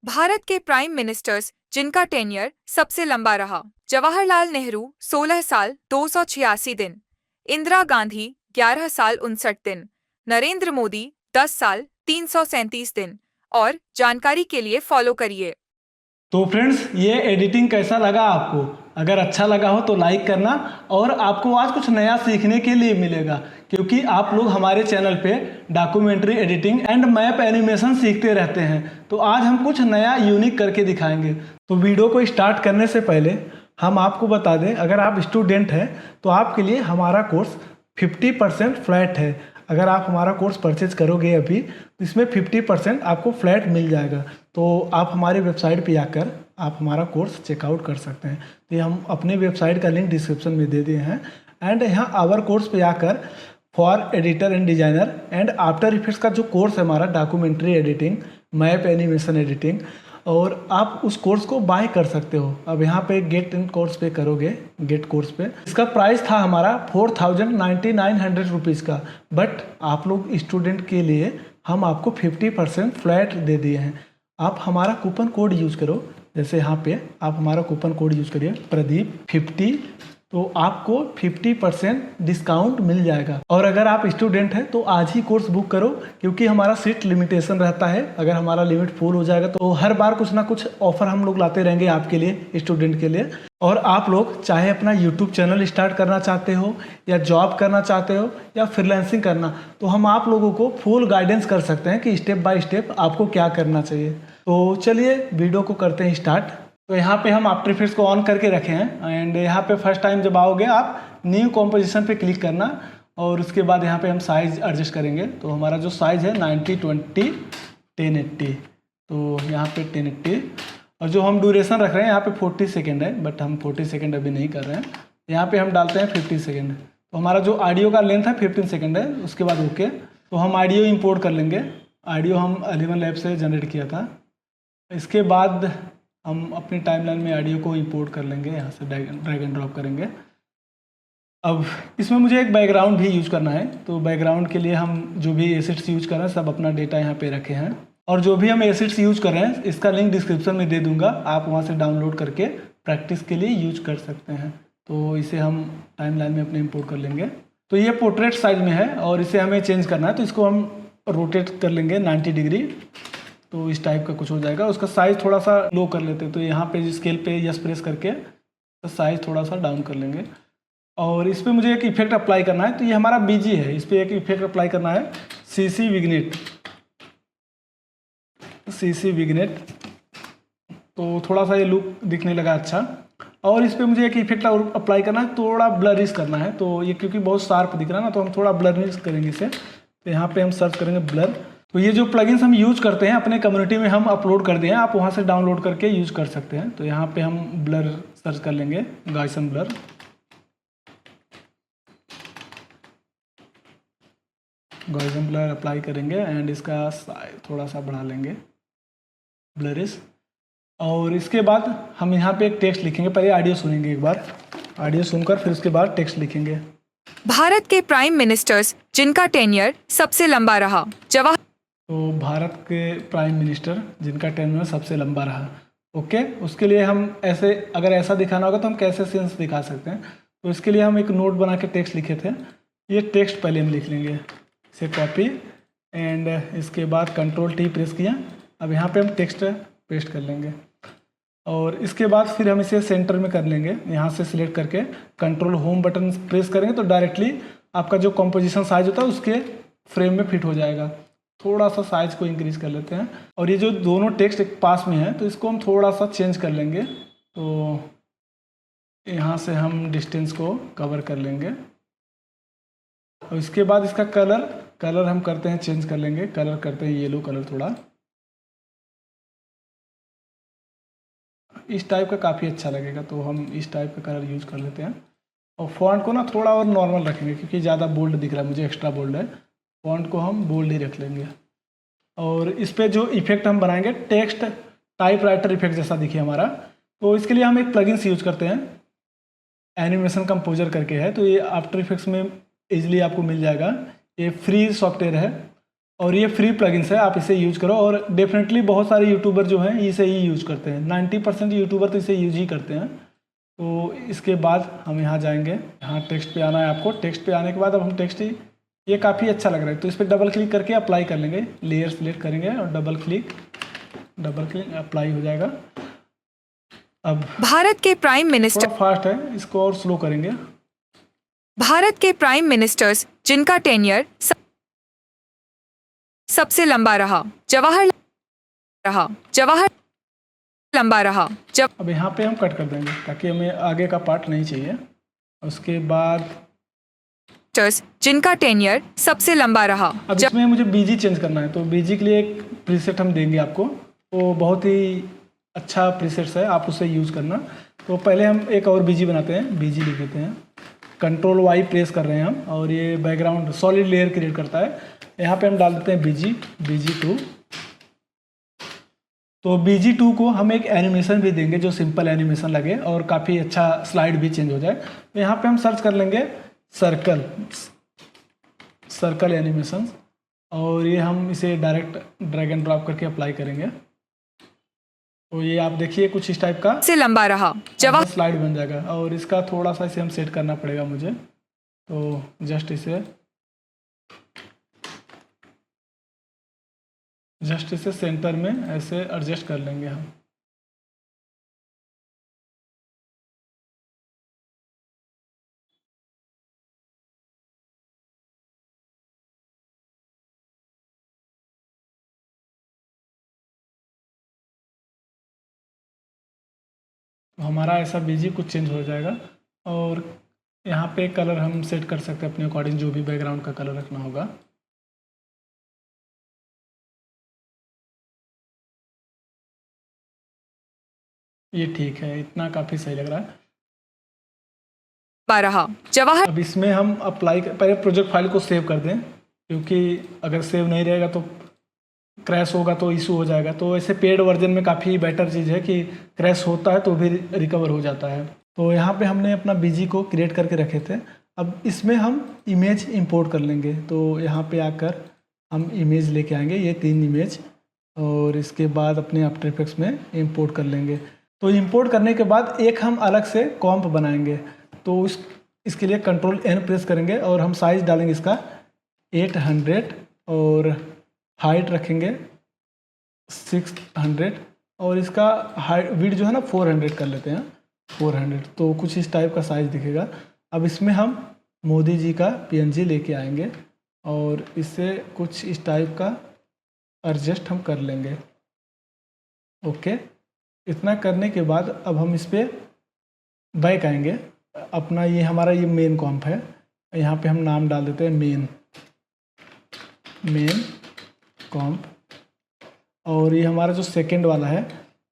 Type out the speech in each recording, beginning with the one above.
भारत के prime ministers जिनका tenure सबसे लंबा रहा। जवाहरलाल नेहरू 16 साल 286 दिन, इंदिरा गांधी 11 साल 59 दिन, नरेंद्र मोदी 10 साल 337 दिन। और जानकारी के लिए फॉलो करिए। तो फ्रेंड्स, ये एडिटिंग कैसा लगा आपको? अगर अच्छा लगा हो तो लाइक करना, और आपको आज कुछ नया सीखने के लिए मिलेगा, क्योंकि आप लोग हमारे चैनल पे documentary editing and map animation सीखते रहते हैं। तो आज हम कुछ नया यूनिक करके दिखाएंगे। तो वीडियो को स्टार्ट करने से पहले हम आपको बता दें, अगर आप स्टूडेंट हैं तो आपके लिए हमारा कोर्स 50% फ्लैट है। अगर आप हमारा कोर्स परचेज करोगे अभी तो इसमें 50% आपको फ्लैट मिल जाएगा। तो आप हमारी वेबसाइट पे आकर आप हमारा कोर्स चेकआउट कर सकते हैं। तो ये हम अपने वेबसाइट का लिंक डिस्क्रिप्शन में दे दिए हैं। एंड यहाँ आवर कोर्स पे आकर for editor and designer and after effects का जो कोर्स है हमारा, documentary editing, map animation editing, और आप उस कोर्स को बाय कर सकते हो। अब यहाँ पे गेट इन कोर्स पे करोगे, गेट कोर्स पे इसका प्राइस था हमारा 4999 रुपीज़ का, बट आप लोग स्टूडेंट के लिए हम आपको 50% फ्लैट दे दिए हैं। आप हमारा कूपन कोड यूज़ करो, जैसे यहाँ पे आप हमारा कूपन कोड यूज़ करिए प्रदीप 50, तो आपको 50% डिस्काउंट मिल जाएगा। और अगर आप स्टूडेंट हैं तो आज ही कोर्स बुक करो, क्योंकि हमारा सीट लिमिटेशन रहता है। अगर हमारा लिमिट फुल हो जाएगा तो हर बार कुछ ना कुछ ऑफर हम लोग लाते रहेंगे आपके लिए, स्टूडेंट के लिए। और आप लोग चाहे अपना यूट्यूब चैनल स्टार्ट करना चाहते हो, या जॉब करना चाहते हो, या फ्रीलांसिंग करना, तो हम आप लोगों को फुल गाइडेंस कर सकते हैं कि स्टेप बाय स्टेप आपको क्या करना चाहिए। तो चलिए वीडियो को करते हैं स्टार्ट। तो यहाँ पे हम आफ्टर इफेक्ट्स को ऑन करके रखे हैं। एंड यहाँ पे फर्स्ट टाइम जब आओगे आप न्यू कॉम्पोजिशन पे क्लिक करना, और उसके बाद यहाँ पे हम साइज़ एडजस्ट करेंगे। तो हमारा जो साइज़ है 90/20/1080, तो यहाँ पे 1080, और जो हम ड्यूरेशन रख रहे हैं यहाँ पे 40 सेकेंड है, बट हम 40 सेकेंड अभी नहीं कर रहे हैं। यहाँ पे हम डालते हैं 50 सेकेंड। तो हमारा जो ऑडियो का लेंथ है 15 सेकेंड है। उसके बाद ओके। तो हम ऑडियो इम्पोर्ट कर लेंगे। ऑडियो हम एलिवन लैब से जनरेट किया था। इसके बाद हम अपनी टाइमलाइन में ऑडियो को इंपोर्ट कर लेंगे, यहाँ से ड्रैग एंड ड्रॉप करेंगे। अब इसमें मुझे एक बैकग्राउंड भी यूज करना है। तो बैकग्राउंड के लिए हम जो भी एसेट्स यूज कर रहे हैं सब अपना डेटा यहाँ पे रखे हैं, और जो भी हम एसेट्स यूज कर रहे हैं इसका लिंक डिस्क्रिप्शन में दे दूंगा, आप वहाँ से डाउनलोड करके प्रैक्टिस के लिए यूज कर सकते हैं। तो इसे हम टाइमलाइन में अपने इंपोर्ट कर लेंगे। तो ये पोर्ट्रेट साइज में है और इसे हमें चेंज करना है, तो इसको हम रोटेट कर लेंगे 90 डिग्री। तो इस टाइप का कुछ हो जाएगा। उसका साइज़ थोड़ा सा लो कर लेते हैं। तो यहाँ पे स्केल पे यस प्रेस करके तो साइज़ थोड़ा सा डाउन कर लेंगे। और इस पर मुझे एक इफेक्ट अप्लाई करना है। तो ये हमारा बीजी है, इस पर एक इफेक्ट अप्लाई करना है, सीसी विग्नेट। तो थोड़ा सा ये लुक दिखने लगा अच्छा। और इस पर मुझे एक इफेक्ट और अप्लाई करना है, थोड़ा ब्लरिश करना है। तो ये क्योंकि बहुत शार्प दिख रहा है ना, तो हम थोड़ा ब्लरिश करेंगे इसे। तो यहाँ पे हम सर्च करेंगे ब्लर। तो ये जो प्लगइन्स हम यूज करते हैं अपने कम्युनिटी में हम अपलोड कर दिए हैं, आप वहाँ से डाउनलोड करके यूज कर सकते हैं। तो यहाँ पे हम ब्लर सर्च कर लेंगे, गॉसियन ब्लर अप्लाई करेंगे एंड इसका साइज थोड़ा सा बढ़ा लेंगे, ब्लरिश। और इसके बाद हम यहाँ पे एक टेक्स्ट लिखेंगे। पहले ऑडियो सुनेंगे एक बार, ऑडियो सुनकर फिर उसके बाद टेक्स्ट लिखेंगे। भारत के प्राइम मिनिस्टर्स जिनका टेन्योर सबसे लंबा रहा। तो भारत के प्राइम मिनिस्टर जिनका टेन्योर सबसे लंबा रहा, ओके। उसके लिए हम ऐसे, अगर ऐसा दिखाना होगा तो हम कैसे सेंस दिखा सकते हैं। तो इसके लिए हम एक नोट बना के टेक्स्ट लिखे थे। ये टेक्स्ट पहले हम लिख लेंगे, इसे कॉपी, एंड इसके बाद Ctrl+T प्रेस किया। अब यहाँ पे हम टेक्स्ट पेस्ट कर लेंगे, और इसके बाद फिर हम इसे सेंटर में कर लेंगे। यहाँ से सिलेक्ट करके कंट्रोल होम बटन प्रेस करेंगे तो डायरेक्टली आपका जो कंपोजिशन साइज होता है उसके फ्रेम में फिट हो जाएगा। थोड़ा सा साइज को इंक्रीज कर लेते हैं, और ये जो दोनों टेक्स्ट एक पास में है तो इसको हम थोड़ा सा चेंज कर लेंगे। तो यहाँ से हम डिस्टेंस को कवर कर लेंगे, और इसके बाद इसका कलर हम करते हैं, चेंज कर लेंगे। कलर करते हैं येलो कलर, थोड़ा इस टाइप का काफ़ी अच्छा लगेगा। तो हम इस टाइप का कलर यूज कर लेते हैं। और फॉन्ट को ना थोड़ा और नॉर्मल रखेंगे, क्योंकि ज़्यादा बोल्ड दिख रहा है मुझे, एक्स्ट्रा बोल्ड है। फॉन्ट को हम बोल्ड ही रख लेंगे। और इस पे जो इफेक्ट हम बनाएंगे, टेक्स्ट टाइपराइटर इफेक्ट जैसा दिखे हमारा, तो इसके लिए हम एक प्लगइन्स यूज करते हैं, एनिमेशन कंपोजर करके है। तो ये आफ्टर इफेक्ट्स में इजीली आपको मिल जाएगा। ये फ्री सॉफ्टवेयर है, और ये फ्री प्लगइन्स है, आप इसे यूज करो। और डेफिनेटली बहुत सारे यूट्यूबर जो हैं इसे ही यूज करते हैं, 90% यूट्यूबर तो इसे यूज ही करते हैं। तो इसके बाद हम यहाँ जाएंगे, यहाँ टेक्स्ट पे आना है आपको। टेक्स्ट पे आने के बाद अब हम टेक्स्ट, ये काफ़ी अच्छा लग रहा है तो इस पर डबल क्लिक करके अप्लाई कर लेंगे। लेयर सेलेक्ट करेंगे और डबल क्लिक अप्लाई हो जाएगा। अब भारत के प्राइम मिनिस्टर, थोड़ा फास्ट है, इसको और स्लो करेंगे। भारत के प्राइम मिनिस्टर्स जिनका टेन्योर सबसे लंबा रहा, जवाहर लंबा रहा। जब अब यहाँ पे हम कट कर देंगे ताकि हमें आगे का पार्ट नहीं चाहिए। उसके बाद जिनका टेन्योर सबसे लंबा रहा। अब इसमें मुझे बीजी चेंज करना है, तो बीजी के लिए एक प्रीसेट हम देंगे आपको, वो बहुत ही अच्छा प्रीसेट्स है, आप उसे यूज़ करना। तो पहले हम एक और बीजी बनाते हैं, बीजी लिख देते हैं, कंट्रोल वाई प्रेस कर रहे हैं हम, और ये बैकग्राउंड सॉलिड लेयर क्रिएट करता है। यहाँ पे हम डाल देते हैं BG2। तो BG2 को हम एक एनिमेशन भी देंगे जो सिंपल एनिमेशन लगे और काफ़ी अच्छा स्लाइड भी चेंज हो जाए। तो यहाँ पे हम सर्च कर लेंगे सर्कल एनिमेशन, और ये हम इसे डायरेक्ट ड्रैग एंड ड्रॉप करके अप्लाई करेंगे। तो ये आप देखिए कुछ इस टाइप का से लंबा रहा, जवाहर स्लाइड बन जाएगा। और इसका थोड़ा सा इसे हम सेट करना पड़ेगा मुझे, तो जस्ट इसे सेंटर में ऐसे एडजस्ट कर लेंगे हम। तो हमारा ऐसा बीजी कुछ चेंज हो जाएगा। और यहाँ पे कलर हम सेट कर सकते हैं अपने अकॉर्डिंग, जो भी बैकग्राउंड का कलर रखना होगा। ये ठीक है, इतना काफ़ी सही लग रहा है। रहा, जवाहर अब इसमें हम पहले प्रोजेक्ट फाइल को सेव कर दें, क्योंकि अगर सेव नहीं रहेगा तो क्रैश होगा तो इशू हो जाएगा। तो ऐसे पेड वर्जन में काफ़ी बेटर चीज़ है कि क्रैश होता है तो भी रिकवर हो जाता है। तो यहाँ पे हमने अपना बीजी को क्रिएट करके रखे थे। अब इसमें हम इमेज इंपोर्ट कर लेंगे। तो यहाँ पे आकर हम इमेज लेके आएंगे, ये 3 इमेज, और इसके बाद अपने आफ्टर इफेक्ट्स में इंपोर्ट कर लेंगे। तो इंपोर्ट करने के बाद एक हम अलग से कॉम्प बनाएंगे। तो इसके लिए कंट्रोल N प्रेस करेंगे और हम साइज डालेंगे इसका 800 और हाइट रखेंगे 600 और इसका हाइट विड्थ जो है ना 400 कर लेते हैं, 400। तो कुछ इस टाइप का साइज दिखेगा। अब इसमें हम मोदी जी का PNG लेके आएंगे और इससे कुछ इस टाइप का एडजस्ट हम कर लेंगे। ओके, इतना करने के बाद अब हम इस पर बैक आएंगे। अपना ये हमारा ये मेन कॉम्प है, यहाँ पे हम नाम डाल देते हैं मेन कॉम्प। और ये हमारा जो सेकंड वाला है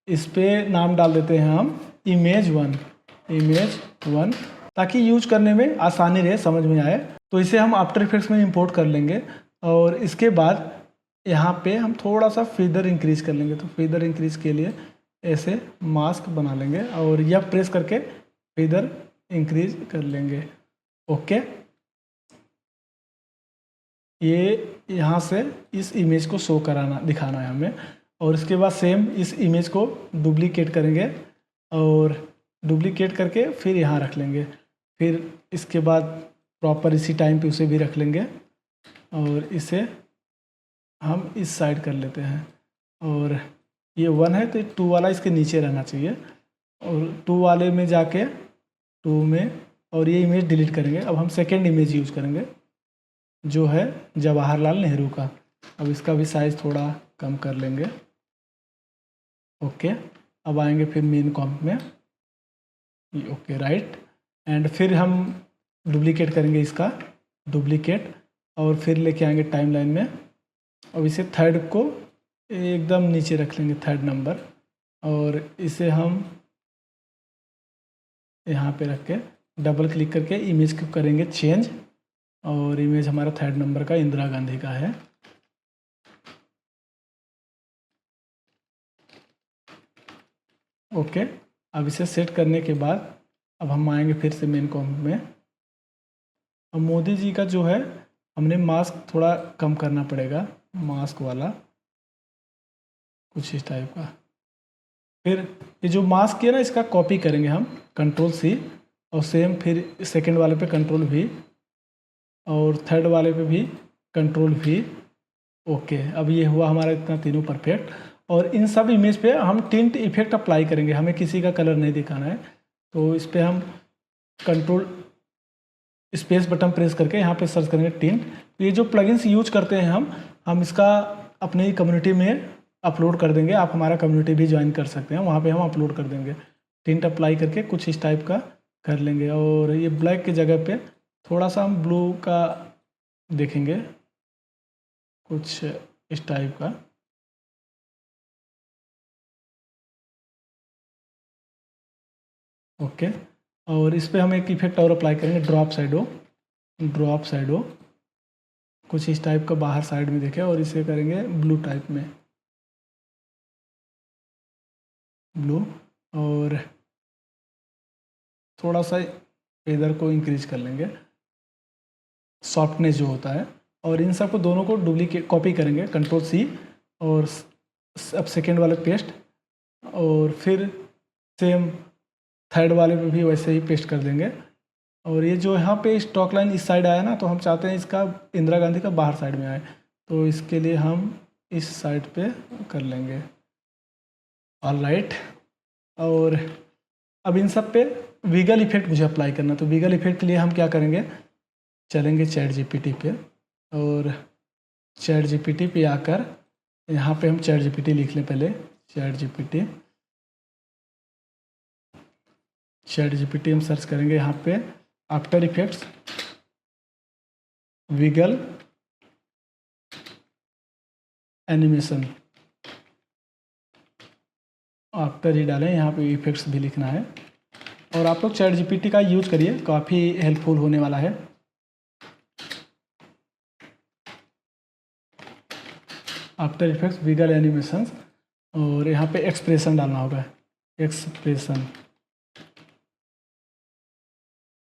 इस पे नाम डाल देते हैं हम इमेज 1, ताकि यूज करने में आसानी रहे, समझ में आए। तो इसे हम आफ्टर इफेक्ट्स में इंपोर्ट कर लेंगे और इसके बाद यहाँ पे हम थोड़ा सा फेदर इंक्रीज कर लेंगे। तो फेदर इंक्रीज के लिए ऐसे मास्क बना लेंगे और यह प्रेस करके फेदर इंक्रीज कर लेंगे। ओके, ये यहाँ से इस इमेज को शो दिखाना है हमें। और इसके बाद सेम इस इमेज को डुप्लीकेट करेंगे और डुप्लीकेट करके फिर यहाँ रख लेंगे। फिर इसके बाद प्रॉपर इसी टाइम पे उसे भी रख लेंगे और इसे हम इस साइड कर लेते हैं। और ये 1 है तो 2 वाला इसके नीचे रहना चाहिए और 2 वाले में जाके 2 में, और ये इमेज डिलीट करेंगे। अब हम सेकेंड इमेज यूज़ करेंगे जो है जवाहरलाल नेहरू का। अब इसका भी साइज़ थोड़ा कम कर लेंगे। ओके, अब आएंगे फिर मेन कॉम्प में, ओके राइट, एंड फिर हम डुप्लीकेट करेंगे इसका डुप्लीकेट और फिर लेके आएंगे टाइमलाइन में। अब इसे थर्ड को एकदम नीचे रख लेंगे, 3rd नंबर, और इसे हम यहाँ पे रख के डबल क्लिक करके इमेज को करेंगे चेंज। और इमेज हमारा 3rd नंबर का इंदिरा गांधी का है। ओके, अब इसे सेट करने के बाद अब हम आएंगे फिर से मेन कॉम्प में। अब मोदी जी का जो है हमने मास्क थोड़ा कम करना पड़ेगा। मास्क वाला कुछ इस टाइप का। फिर ये जो मास्क है ना, इसका कॉपी करेंगे हम, Ctrl+C, और सेम फिर सेकंड वाले पे Ctrl+V और थर्ड वाले पे भी Ctrl+V। ओके, अब ये हुआ हमारा इतना तीनों परफेक्ट। और इन सब इमेज पे हम टिंट इफेक्ट अप्लाई करेंगे, हमें किसी का कलर नहीं दिखाना है। तो इस पर हम कंट्रोल स्पेस बटन प्रेस करके यहाँ पे सर्च करेंगे टिंट। तो ये जो प्लगइन्स यूज करते हैं हम इसका अपनी कम्युनिटी में अपलोड कर देंगे। आप हमारा कम्युनिटी भी ज्वाइन कर सकते हैं, वहाँ पे हम अपलोड कर देंगे। टिंट अप्लाई करके कुछ इस टाइप का कर लेंगे। और ये ब्लैक की जगह पे थोड़ा सा हम ब्लू का देखेंगे, कुछ इस टाइप का। ओके, और इस पे हम एक इफेक्ट और अप्लाई करेंगे, ड्रॉप शैडो कुछ इस टाइप का बाहर साइड में देखें। और इसे करेंगे ब्लू टाइप में, ब्लू। और थोड़ा सा इधर को इंक्रीज कर लेंगे, सॉफ्टनेस जो होता है। और इन सबको दोनों को डुप्लीकेट कॉपी करेंगे, Ctrl+C, और अब सेकेंड वाले पेस्ट, और फिर सेम थर्ड वाले पे भी वैसे ही पेस्ट कर देंगे। और ये जो यहाँ पे स्टॉक लाइन इस साइड आया ना, तो हम चाहते हैं इसका इंदिरा गांधी का बाहर साइड में आए। तो इसके लिए हम इस साइड पे कर लेंगे, ऑल राइट। और अब इन सब पे विगल इफेक्ट मुझे अप्लाई करना। तो विगल इफेक्ट के लिए हम क्या करेंगे, चलेंगे ChatGPT पे, और ChatGPT पे आकर यहाँ पे हम ChatGPT लिख लें पहले। ChatGPT हम सर्च करेंगे यहाँ पे, after effects, wiggle animation, after ही डालें, यहाँ पे इफेक्ट्स भी लिखना है। और आप लोग ChatGPT का यूज़ करिए, काफ़ी हेल्पफुल होने वाला है। आफ्टर इफेक्ट्स, विगल एनिमेशंस, और यहाँ पे एक्सप्रेशन डालना होगा,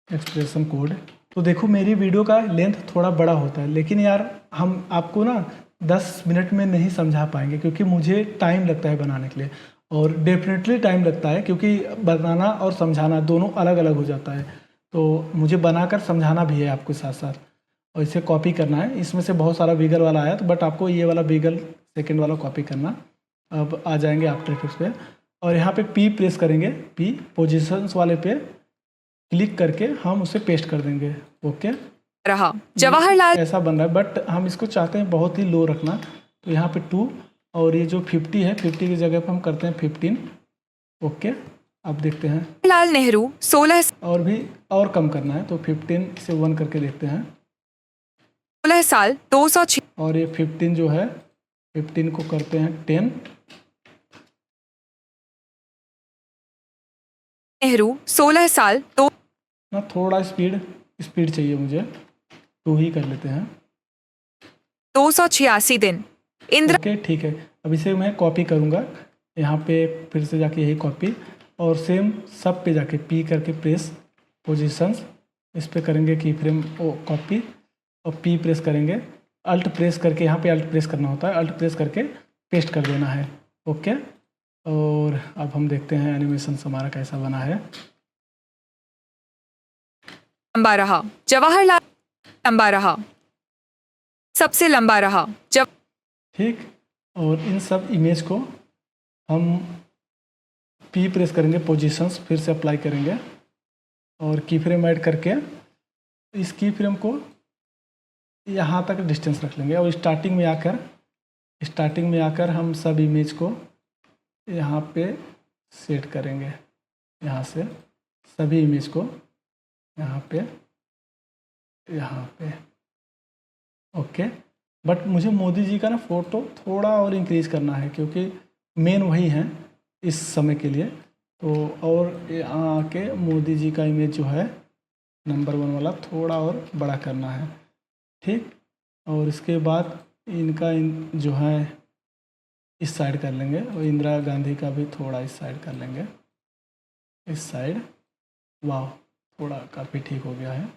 एक्सप्रेशन कोड। तो देखो मेरी वीडियो का लेंथ थोड़ा बड़ा होता है, लेकिन यार हम आपको ना 10 मिनट में नहीं समझा पाएंगे, क्योंकि मुझे टाइम लगता है बनाने के लिए। और डेफिनेटली टाइम लगता है, क्योंकि बनाना और समझाना दोनों अलग अलग हो जाता है। तो मुझे बनाकर समझाना भी है आपको साथ साथ, और इसे कॉपी करना है। इसमें से बहुत सारा विगल वाला आया, तो बट आपको ये वाला विगल सेकेंड वाला कॉपी करना। अब आ जाएंगे आफ्टर इफेक्ट्स पे, और यहाँ पे P प्रेस करेंगे, P पोजिशंस वाले पे क्लिक करके हम उसे पेस्ट कर देंगे। ओके, रहा जवाहरलाल ऐसा बन रहा है, बट हम इसको चाहते हैं बहुत ही लो रखना। तो यहाँ पे 2, और ये जो 50 है, 50 की जगह पे हम करते हैं 15। ओके, अब देखते हैं, लाल नेहरू 16 और भी और कम करना है, तो 15 से 1 करके देखते हैं। साल 206 और ये 15 जो है, 15 को करते हैं 10। नेहरू 16 साल ना थोड़ा स्पीड चाहिए मुझे, 2 ही कर लेते हैं। 286 दिन इंदिरा ओके ठीक है, अब इसे मैं कॉपी करूँगा, यहाँ पे फिर से जाके यही कॉपी, और सेम सब पे जाके P करके प्रेस पोजीशंस, इस पे करेंगे की फ्रेम कॉपी, और P प्रेस करेंगे, अल्ट प्रेस करके, यहाँ पे अल्ट प्रेस करना होता है, अल्ट प्रेस करके पेस्ट कर देना है। ओके, और अब हम देखते हैं एनिमेशन हमारा कैसा बना है। लंबा रहा जवाहरलाल लंबा रहा सबसे लंबा रहा जब ठीक, और इन सब इमेज को हम P प्रेस करेंगे, पोजीशंस फिर से अप्लाई करेंगे, और की फ्रेम ऐड करके इस की फ्रेम को यहाँ तक डिस्टेंस रख लेंगे। और स्टार्टिंग में आकर हम सब इमेज को यहाँ पे सेट करेंगे, यहाँ से सभी इमेज को यहाँ पे ओके। बट मुझे मोदी जी का ना फ़ोटो थोड़ा और इंक्रीज करना है, क्योंकि मेन वही हैं इस समय के लिए। तो और यहाँ आके मोदी जी का इमेज जो है नंबर 1 वाला थोड़ा और बड़ा करना है, ठीक। और इसके बाद इनका जो है इस साइड कर लेंगे, और इंदिरा गांधी का भी थोड़ा इस साइड कर लेंगे, इस साइड। वाह, थोड़ा काफ़ी ठीक हो गया है।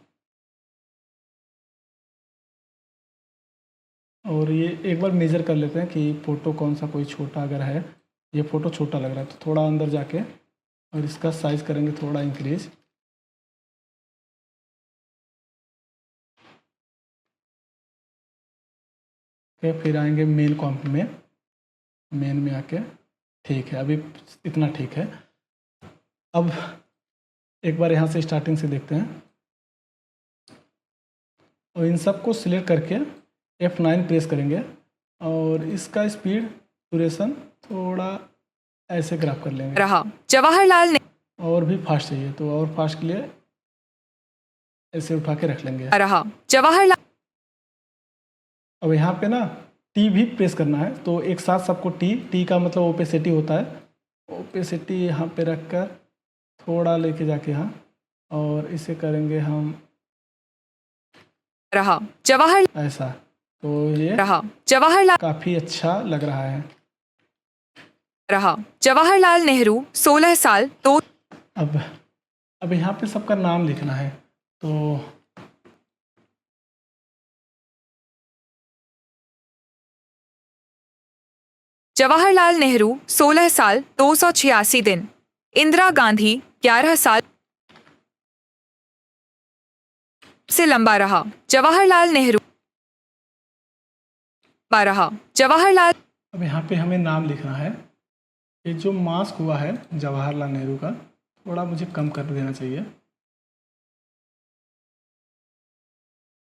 और ये एक बार मेज़र कर लेते हैं कि फ़ोटो कौन सा कोई छोटा अगर है, ये फ़ोटो छोटा लग रहा है तो थोड़ा अंदर जाके और इसका साइज़ करेंगे थोड़ा इंक्रीज। फिर आएंगे मेन कॉम्प में, मेन में आके ठीक है, अभी इतना ठीक है। अब एक बार यहाँ से स्टार्टिंग से देखते हैं और इन सबको सिलेक्ट करके F9 प्रेस करेंगे और इसका स्पीड ड्यूरेशन थोड़ा ऐसे ग्राफ कर लेंगे। रहा जवाहरलाल और भी फास्ट चाहिए तो और फास्ट के लिए ऐसे उठा के रख लेंगे। रहा जवाहरलाल। अब यहाँ पे ना टी भी प्रेस करना है तो एक साथ सबको टी का मतलब ओपेसिटी होता है, ओपेसिटी यहाँ पे रख कर थोड़ा लेके जाके यहाँ और इसे करेंगे हम रहा जवाहर ऐसा, तो ये रहा जवाहरलाल काफ़ी अच्छा लग रहा है। रहा जवाहरलाल नेहरू 16 साल तो अब यहाँ पे सबका नाम लिखना है तो जवाहरलाल नेहरू 16 साल 286 दिन, इंदिरा गांधी 11 साल से लंबा रहा जवाहरलाल नेहरू रहा जवाहरलाल। अब यहाँ पे हमें नाम लिखना है। ये जो मास्क हुआ है जवाहरलाल नेहरू का थोड़ा मुझे कम कर देना चाहिए,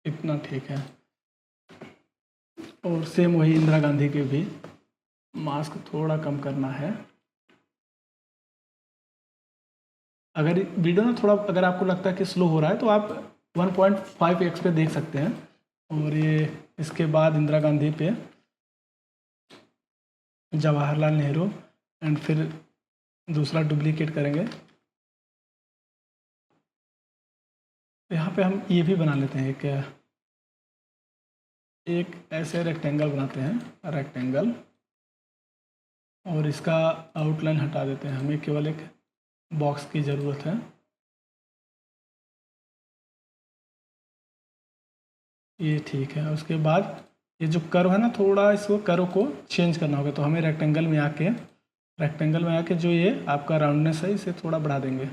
इतना ठीक है। और सेम वही इंदिरा गांधी के भी मास्क थोड़ा कम करना है। अगर वीडियो ना थोड़ा अगर आपको लगता है कि स्लो हो रहा है तो आप 1.5x पे देख सकते हैं। और ये इसके बाद इंदिरा गांधी पे जवाहरलाल नेहरू एंड फिर दूसरा डुप्लीकेट करेंगे। यहाँ पे हम ये भी बना लेते हैं, एक ऐसे रेक्टेंगल बनाते हैं, रेक्टेंगल, और इसका आउटलाइन हटा देते हैं। हमें केवल एक बॉक्स की ज़रूरत है। ये ठीक है। उसके बाद ये जो कर्व है ना, थोड़ा इसको कर्व को चेंज करना होगा, तो हमें रेक्टेंगल में आके जो ये आपका राउंडनेस है इसे थोड़ा बढ़ा देंगे,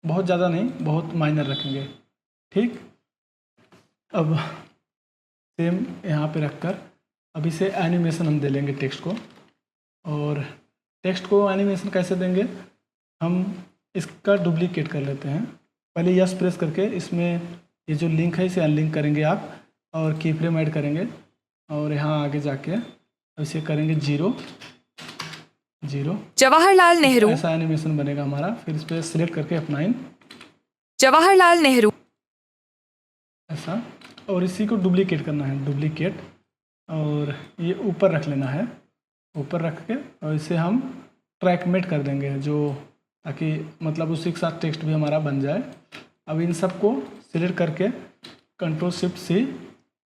बहुत ज़्यादा नहीं, बहुत माइनर रखेंगे। ठीक, अब सेम यहाँ पे रखकर अब इसे एनिमेशन हम दे लेंगे टेक्स्ट को। और टेक्स्ट को एनिमेशन कैसे देंगे, हम इसका डुप्लीकेट कर लेते हैं। पहले यस प्रेस करके इसमें ये जो लिंक है इसे अनलिंक करेंगे आप, और की फ्रेम ऐड करेंगे और यहाँ आगे जाके इसे करेंगे 0 0। जवाहरलाल नेहरू ऐसा एनिमेशन बनेगा हमारा। फिर इस पर सिलेक्ट करके F9 जवाहरलाल नेहरू ऐसा, और इसी को डुप्लीकेट करना है, डुप्लीकेट, और ये ऊपर रख लेना है, ऊपर रख के और इसे हम ट्रैकमेट कर देंगे, जो ताकि मतलब उसी के साथ टेक्स्ट भी हमारा बन जाए। अब इन सब को सिलेक्ट करके Ctrl+Shift+C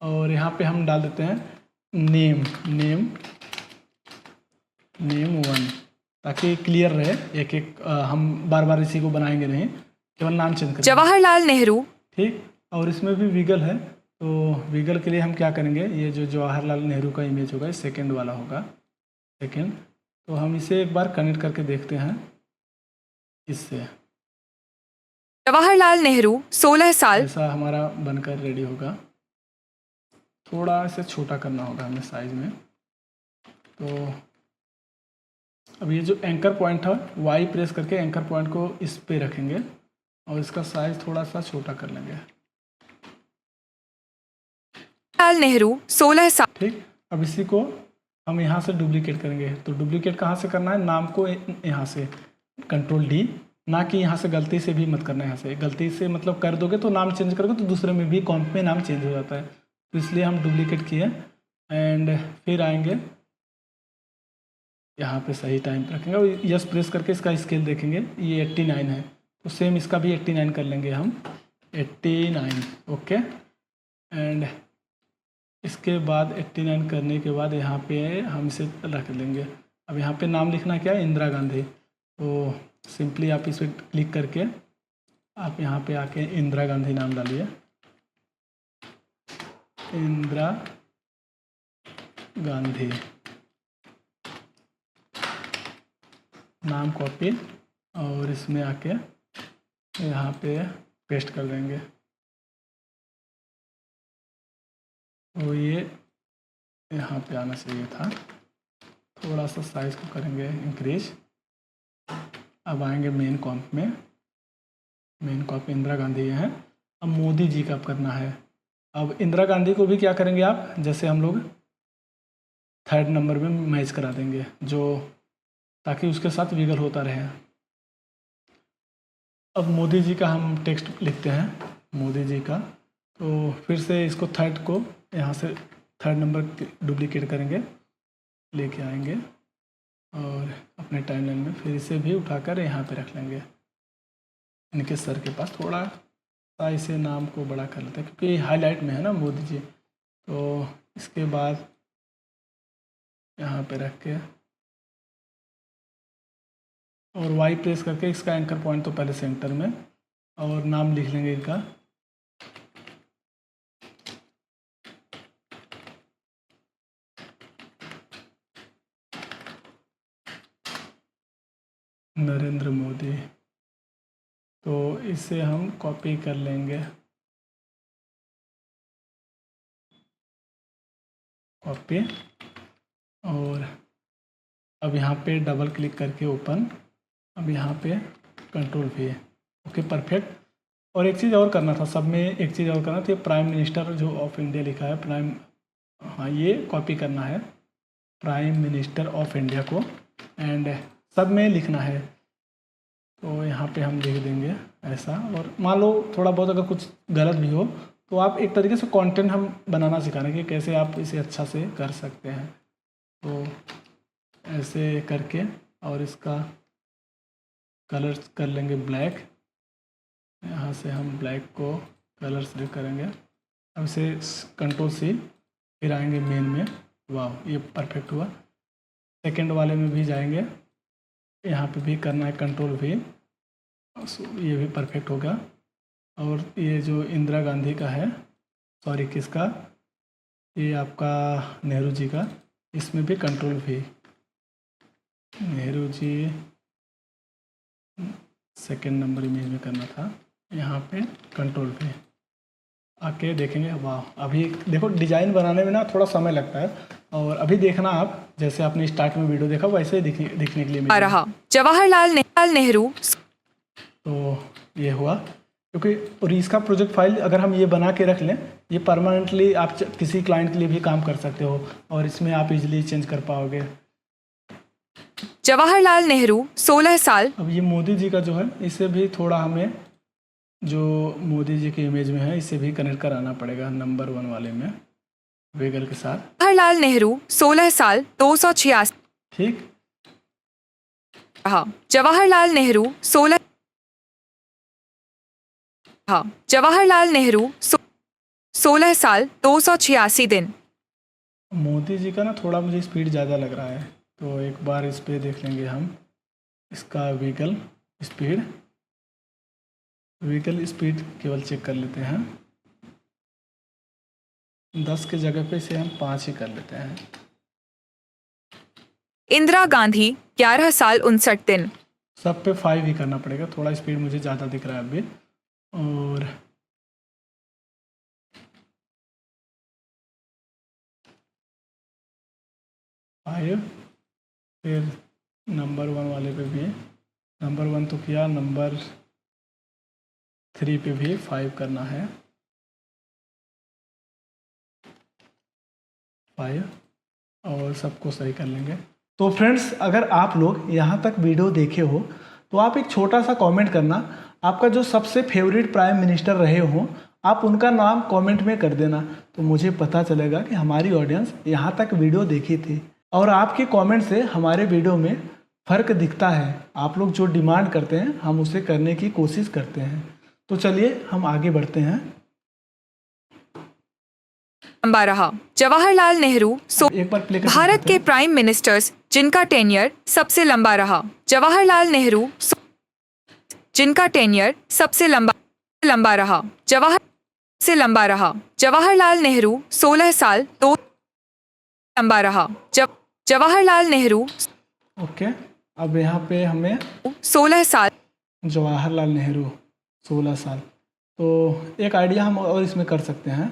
और यहाँ पे हम डाल देते हैं नेम 1, ताकि क्लियर रहे। एक एक हम बार बार इसी को बनाएंगे नहीं, केवल नाम चेंज करेंगे। जवाहरलाल नेहरू ठीक, और इसमें भी विगल है, तो विगल के लिए हम क्या करेंगे, ये जो जवाहरलाल नेहरू का इमेज होगा सेकंड वाला होगा, सेकंड, तो हम इसे एक बार कनेक्ट करके देखते हैं इससे। जवाहरलाल नेहरू 16 साल ऐसा हमारा बनकर रेडी होगा। थोड़ा इसे छोटा करना होगा हमें साइज में। तो अब ये जो एंकर पॉइंट है, वाई प्रेस करके एंकर पॉइंट को इस पे रखेंगे और इसका साइज थोड़ा सा छोटा कर लेंगे। जवाहरलाल नेहरू 16 साल। ठीक, अब इसी को हम यहाँ से डुप्लीकेट करेंगे। तो डुप्लीकेट कहाँ से करना है, नाम को यहाँ से Ctrl+D, ना कि यहाँ से गलती से भी मत करना है। यहाँ से गलती से मतलब कर दोगे तो नाम चेंज करोगे तो दूसरे में भी कॉम्प में नाम चेंज हो जाता है, तो इसलिए हम डुप्लीकेट किए। एंड फिर आएंगे यहाँ पे सही टाइम पे रखेंगे और यस प्रेस करके इसका स्केल देखेंगे, ये 89 है, तो सेम इसका भी 89 कर लेंगे हम, 89। ओके, एंड इसके बाद 89 करने के बाद यहाँ पे हम इसे रख देंगे। अब यहाँ पे नाम लिखना क्या है, इंदिरा गांधी, तो सिंपली आप इस पर क्लिक करके आप यहाँ पे आके इंदिरा गांधी नाम डालिए, इंदिरा गांधी नाम कॉपी और इसमें आके यहाँ पे पेस्ट कर देंगे। तो ये यहाँ पे आना चाहिए था। थोड़ा सा साइज को करेंगे इंक्रीज। अब आएंगे मेन कॉम्प में। मेन कॉम्प इंदिरा गांधी है। अब मोदी जी का करना है। अब इंदिरा गांधी को भी क्या करेंगे आप, जैसे हम लोग 3rd नंबर में मैच करा देंगे, जो ताकि उसके साथ विगल होता रहे। अब मोदी जी का हम टेक्स्ट लिखते हैं, मोदी जी का। तो फिर से इसको 3rd को यहाँ से 3rd नंबर डुप्लीकेट करेंगे, लेके आएंगे और अपने टाइमलाइन में फिर इसे भी उठाकर यहाँ पे रख लेंगे इनके सर के पास। थोड़ा सा इसे नाम को बड़ा कर लेते हैं क्योंकि हाईलाइट में है ना मोदी जी। तो इसके बाद यहाँ पे रख के और वाई प्रेस करके इसका एंकर पॉइंट तो पहले सेंटर में, और नाम लिख लेंगे इनका। नरेंद्र मोदी। तो इसे हम कॉपी कर लेंगे, कॉपी। और अब यहाँ पे डबल क्लिक करके ओपन। अब यहाँ पे कंट्रोल भी है। Okay, perfect. और एक चीज़ और करना था, सब में एक चीज़ और करना था। प्राइम मिनिस्टर जो ऑफ इंडिया लिखा है, प्राइम, हाँ ये कॉपी करना है, प्राइम मिनिस्टर ऑफ इंडिया को, एंड सब में लिखना है। तो यहाँ पे हम लिख देंगे ऐसा। और मान लो थोड़ा बहुत अगर कुछ गलत भी हो तो आप एक तरीके से कंटेंट हम बनाना सिखाने कि कैसे आप इसे अच्छा से कर सकते हैं। तो ऐसे करके और इसका कलर कर लेंगे ब्लैक। यहाँ से हम ब्लैक को कलर सेलेक्ट करेंगे। अब इसे कंट्रोल C, फिर आएंगे मेन में। वाह, ये परफेक्ट हुआ। सेकंड वाले में भी जाएंगे, यहाँ पे भी करना है कंट्रोल V, ये भी परफेक्ट होगा। और ये जो इंदिरा गांधी का है, सॉरी किसका, ये आपका नेहरू जी का, इसमें भी control V, Nehru ji second number image में करना था। यहाँ पे कंट्रोल V आके देखेंगे। वाह, अभी देखो डिज़ाइन बनाने में ना थोड़ा समय लगता है। और अभी देखना आप, जैसे आपने स्टार्ट में वीडियो देखा वैसे ही दिखने के लिए आ रहा जवाहरलाल नेहरू। तो ये हुआ क्योंकि, और इसका प्रोजेक्ट फाइल अगर हम ये बना के रख लें, ये परमानेंटली आप किसी क्लाइंट के लिए भी काम कर सकते हो और इसमें आप इजीली चेंज कर पाओगे। जवाहरलाल नेहरू 16 साल। अब ये मोदी जी का जो है, इसे भी थोड़ा हमें, जो मोदी जी की इमेज में है, इसे भी कनेक्ट कराना पड़ेगा नंबर 1 वाले में वेगल के साथ। जवाहरलाल नेहरू 16 साल 286। ठीक, हाँ, जवाहरलाल नेहरू 16। हाँ, जवाहरलाल नेहरू 16 साल 286 दिन। मोदी जी का ना थोड़ा मुझे स्पीड ज़्यादा लग रहा है, तो एक बार इस पे देख लेंगे हम इसका व्हीकल स्पीड। व्हीकल स्पीड केवल चेक कर लेते हैं, 10 के जगह पे इसे हम 5 ही कर लेते हैं। इंदिरा गांधी 11 साल 59 दिन। सब पे 5 ही करना पड़ेगा, थोड़ा स्पीड मुझे ज़्यादा दिख रहा है अभी। और फाइव, फिर नंबर 1 वाले पे भी, नंबर 1 तो किया, नंबर 3 पे भी 5 करना है, 5, और सबको सही कर लेंगे। तो फ्रेंड्स, अगर आप लोग यहाँ तक वीडियो देखे हो तो आप एक छोटा सा कमेंट करना, आपका जो सबसे फेवरेट प्राइम मिनिस्टर रहे हो, आप उनका नाम कमेंट में कर देना, तो मुझे पता चलेगा कि हमारी ऑडियंस यहाँ तक वीडियो देखी थी। और आपके कमेंट से हमारे वीडियो में फ़र्क दिखता है। आप लोग जो डिमांड करते हैं हम उसे करने की कोशिश करते हैं। तो चलिए हम आगे बढ़ते हैं। लंबा रहा जवाहरलाल नेहरू एक बार प्ले भारत के प्राइम मिनिस्टर्स जिनका टेन्यर सबसे लंबा रहा। जवाहरलाल नेहरू जिनका टेन्यर सबसे लंबा रहा। जवाहरलाल नेहरू 16 साल 2 लंबा रहा। जवाहरलाल नेहरू ओके, अब यहाँ पे हमें 16 साल। जवाहरलाल नेहरू 16 साल। तो एक आइडिया हम और इसमें कर सकते हैं।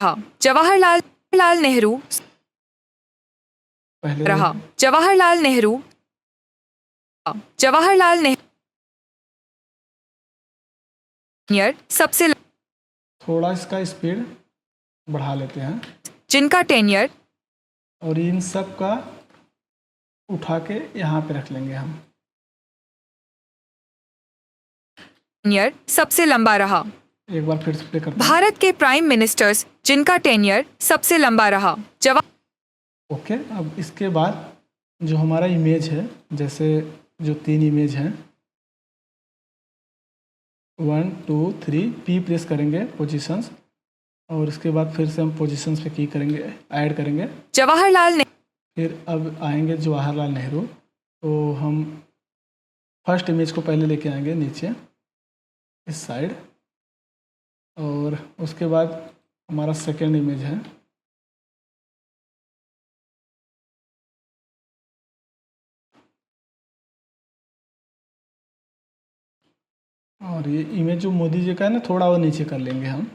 हाँ, जवाहरलाल नेहरू पहले रहा। जवाहरलाल नेहरू जवाहरलाल नेहरू सबसे थोड़ा इसका स्पीड बढ़ा लेते हैं जिनका टेन्यर और इन सब का उठा के यहाँ पे रख लेंगे हम। टेन्यर सबसे लंबा रहा। एक बार फिर से प्ले करते हैं। भारत के प्राइम मिनिस्टर्स जिनका टेन्यर सबसे लंबा रहा। ओके, अब इसके बाद जो हमारा इमेज है, जैसे जो 3 इमेज हैं, 1 2 3 पी प्रेस करेंगे पोजीशंस, और इसके बाद फिर से हम पोजीशंस पे की करेंगे, ऐड करेंगे। जवाहरलाल फिर अब आएंगे जवाहरलाल नेहरू। तो हम फर्स्ट इमेज को पहले लेके आएंगे नीचे इस साइड, और उसके बाद हमारा सेकेंड इमेज है। और ये इमेज जो मोदी जी का है ना, थोड़ा और नीचे कर लेंगे हम।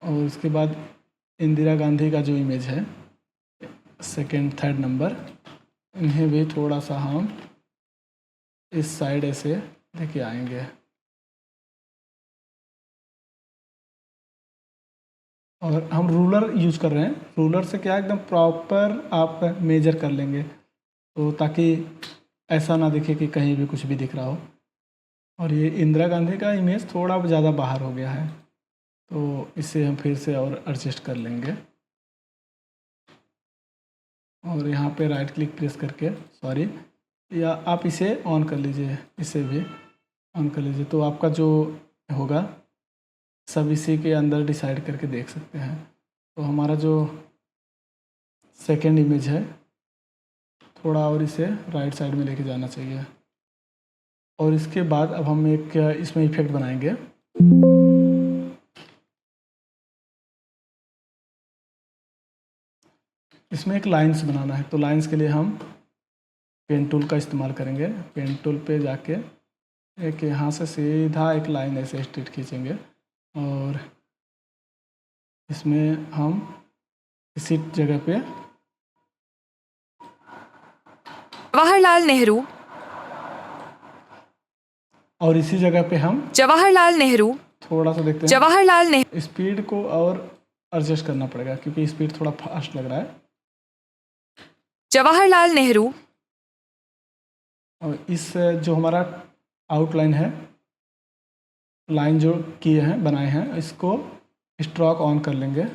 और उसके बाद इंदिरा गांधी का जो इमेज है, सेकंड थर्ड नंबर, इन्हें भी थोड़ा सा हम इस साइड ऐसे लेके आएंगे। और हम रूलर यूज कर रहे हैं। रूलर से क्या एकदम प्रॉपर आप मेजर कर लेंगे, तो ताकि ऐसा ना दिखे कि कहीं भी कुछ भी दिख रहा हो। और ये इंदिरा गांधी का इमेज थोड़ा ज़्यादा बाहर हो गया है, तो इसे हम फिर से और एडजस्ट कर लेंगे। और यहाँ पे राइट क्लिक प्रेस करके, सॉरी, या आप इसे ऑन कर लीजिए, इसे भी ऑन कर लीजिए, तो आपका जो होगा सब इसी के अंदर डिसाइड करके देख सकते हैं। तो हमारा जो सेकेंड इमेज है, थोड़ा और इसे राइट साइड में लेके जाना चाहिए। और इसके बाद अब हम एक इसमें इफेक्ट बनाएंगे। इसमें एक लाइंस बनाना है, तो लाइंस के लिए हम पेन टूल का इस्तेमाल करेंगे। पेन टूल पे जाके एक यहाँ से सीधा एक लाइन ऐसे स्ट्रेट खींचेंगे, और इसमें हम इसी जगह पे जवाहरलाल नेहरू और इसी जगह पे हम जवाहरलाल नेहरू थोड़ा सा देखते हैं। जवाहरलाल नेहरू स्पीड को और एडजस्ट करना पड़ेगा, क्योंकि स्पीड थोड़ा फास्ट लग रहा है। जवाहरलाल नेहरू और इस जो हमारा आउटलाइन है, लाइन जो किए हैं, बनाए हैं, इसको स्ट्रोक ऑन कर लेंगे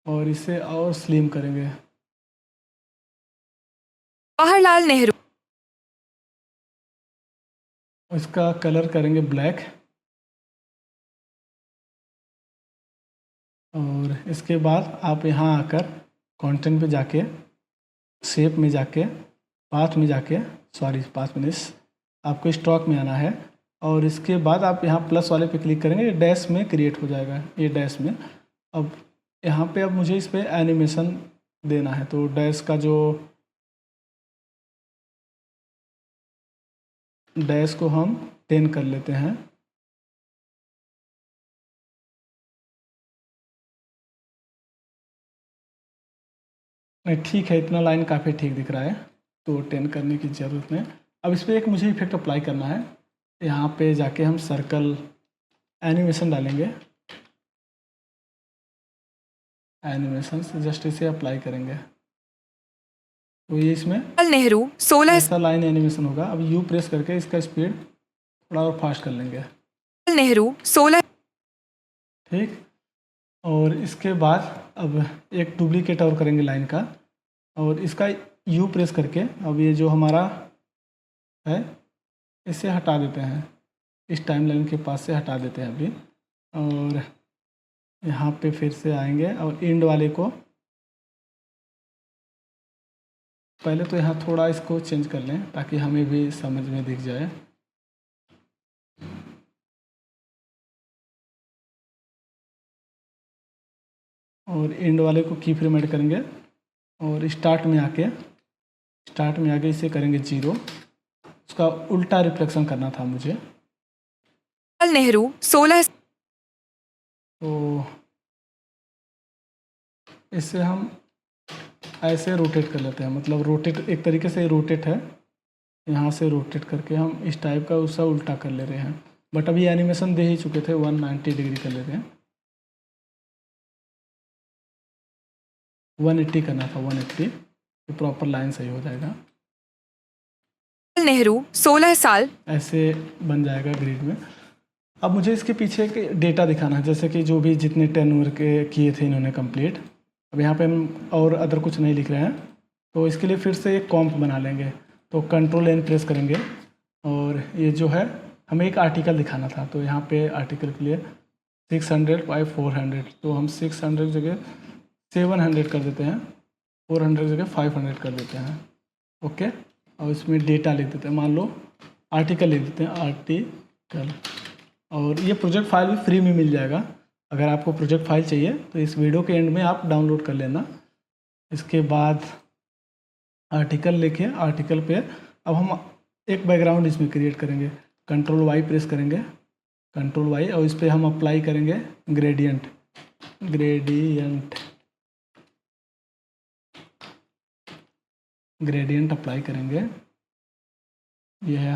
और इसे और स्लिम करेंगे। जवाहरलाल नेहरू इसका कलर करेंगे ब्लैक। और इसके बाद आप यहाँ आकर कंटेंट पे जाके, शेप में जाके, पाथ में जाके, सॉरी पाथ में, आपको स्ट्रोक में आना है। और इसके बाद आप यहाँ प्लस वाले पे क्लिक करेंगे, ये डैश में क्रिएट हो जाएगा, ये डैश में। अब यहाँ पे अब मुझे इस पर एनिमेशन देना है, तो डैश का जो डैश को हम 10 कर लेते हैं। नहीं ठीक है, इतना लाइन काफ़ी ठीक दिख रहा है, तो 10 करने की ज़रूरत नहीं। अब इस पर एक मुझे इफेक्ट अप्लाई करना है। यहाँ पे जाके हम सर्कल एनिमेशन डालेंगे, एनिमेशन से जस्ट इसे अप्लाई करेंगे, तो ये इसमें नेहरू 16 ऐसा लाइन एनिमेशन होगा। अब यू प्रेस करके इसका स्पीड थोड़ा और फास्ट कर लेंगे, नेहरू 16 ठीक। और इसके बाद अब एक डुप्लीकेट और करेंगे लाइन का, और इसका यू प्रेस करके अब ये जो हमारा है इसे हटा देते हैं, इस टाइम लाइन के पास से हटा देते हैं अभी। और यहाँ पे फिर से आएंगे और एंड वाले को पहले तो यहाँ थोड़ा इसको चेंज कर लें ताकि हमें भी समझ में दिख जाए। और एंड वाले को की फ्रेम ऐड करेंगे और स्टार्ट में आके इसे करेंगे 0। उसका उल्टा रिफ्लेक्शन करना था मुझे। नेहरू 16 तो इससे हम ऐसे रोटेट कर लेते हैं, मतलब रोटेट एक तरीके से रोटेट है, यहाँ से रोटेट करके हम इस टाइप का उसका उल्टा कर ले रहे हैं। बट अभी एनिमेशन दे ही चुके थे, 190 डिग्री कर लेते हैं। 180 करना था, 180, तो प्रॉपर लाइन सही हो जाएगा। नेहरू 16 साल ऐसे बन जाएगा ग्रिड में। अब मुझे इसके पीछे के डेटा दिखाना है, जैसे कि जो भी जितने टेन्योर के किए थे इन्होंने कंप्लीट। अब यहाँ पे हम और अदर कुछ नहीं लिख रहे हैं, तो इसके लिए फिर से एक कॉम्प बना लेंगे। तो कंट्रोल एन प्रेस करेंगे और ये जो है हमें एक आर्टिकल दिखाना था, तो यहाँ पे आर्टिकल के लिए 600 बाई 400, तो हम 600 जगह 700 कर देते हैं, 400 जगह 500 कर देते हैं। ओके, और इसमें डेटा लिख देते हैं, मान लो आर्टिकल लिख देते हैं, आर्टिकल। और ये प्रोजेक्ट फाइल भी फ्री में मिल जाएगा। अगर आपको प्रोजेक्ट फाइल चाहिए तो इस वीडियो के एंड में आप डाउनलोड कर लेना। इसके बाद आर्टिकल लिखे, आर्टिकल पे अब हम एक बैकग्राउंड इसमें क्रिएट करेंगे। कंट्रोल वाई प्रेस करेंगे, कंट्रोल वाई, और इस पर हम अप्लाई करेंगे ग्रेडियंट। ग्रेडियंट अप्लाई करेंगे। ये है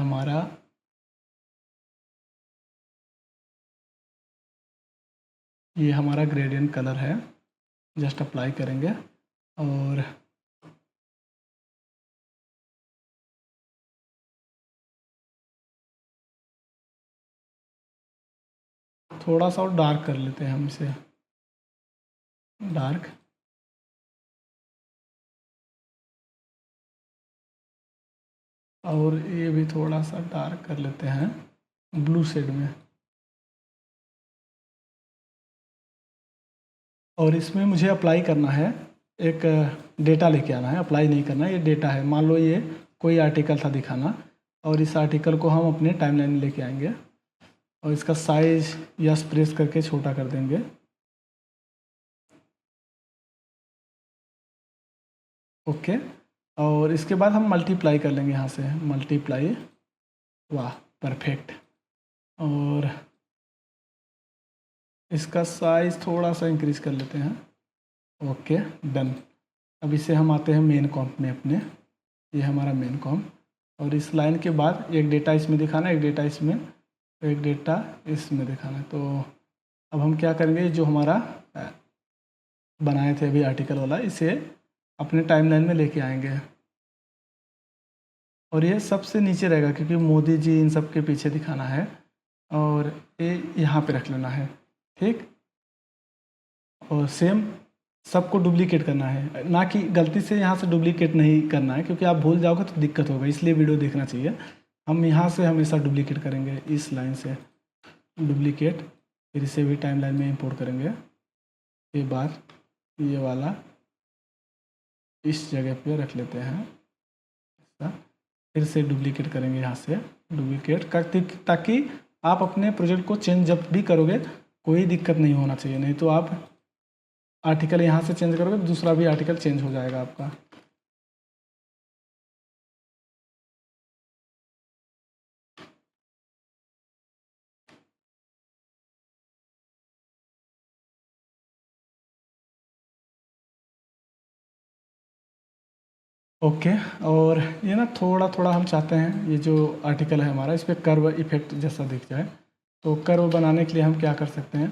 हमारा ग्रेडियंट कलर है, जस्ट अप्लाई करेंगे। और थोड़ा सा और डार्क कर लेते हैं हम इसे, डार्क। और ये भी थोड़ा सा डार्क कर लेते हैं ब्लू शेड में। और इसमें मुझे अप्लाई करना है, एक डेटा लेके आना है, अप्लाई नहीं करना, ये डेटा है। मान लो ये कोई आर्टिकल था दिखाना, और इस आर्टिकल को हम अपने टाइमलाइन में लेके आएंगे और इसका साइज यस प्रेस करके छोटा कर देंगे। ओके, और इसके बाद हम मल्टीप्लाई कर लेंगे यहाँ से, मल्टीप्लाई। वाह, परफेक्ट। और इसका साइज़ थोड़ा सा इंक्रीज कर लेते हैं। Okay, done. अब इसे हम आते हैं मेन कॉम्प में अपने, ये हमारा मेन कॉम्प। और इस लाइन के बाद एक डेटा इसमें दिखाना, एक डेटा इसमें, एक डेटा इसमें दिखाना है। तो अब हम क्या करेंगे, जो हमारा बनाए थे अभी आर्टिकल वाला, इसे अपने टाइमलाइन में लेके आएंगे। और ये सबसे नीचे रहेगा क्योंकि मोदी जी इन सब के पीछे दिखाना है, और ये यहाँ पे रख लेना है, ठीक। और सेम सबको डुप्लीकेट करना है, ना कि गलती से यहाँ से डुप्लीकेट नहीं करना है, क्योंकि आप भूल जाओगे तो दिक्कत होगा, इसलिए वीडियो देखना चाहिए। हम यहाँ से हमेशा डुप्लीकेट करेंगे, इस लाइन से डुप्लीकेट, फिर इसे भी टाइमलाइन में इंपोर्ट करेंगे। के बाद ये वाला इस जगह पे रख लेते हैं, फिर से डुप्लीकेट करेंगे यहाँ से, डुप्लीकेट करते, ताकि आप अपने प्रोजेक्ट को चेंज जब भी करोगे कोई दिक्कत नहीं होना चाहिए। नहीं तो आप आर्टिकल यहाँ से चेंज करोगे तो दूसरा भी आर्टिकल चेंज हो जाएगा आपका। ओके, और ये ना थोड़ा थोड़ा हम चाहते हैं ये जो आर्टिकल है हमारा, इस पर कर्व इफेक्ट जैसा दिख जाए। तो कर्व बनाने के लिए हम क्या कर सकते हैं,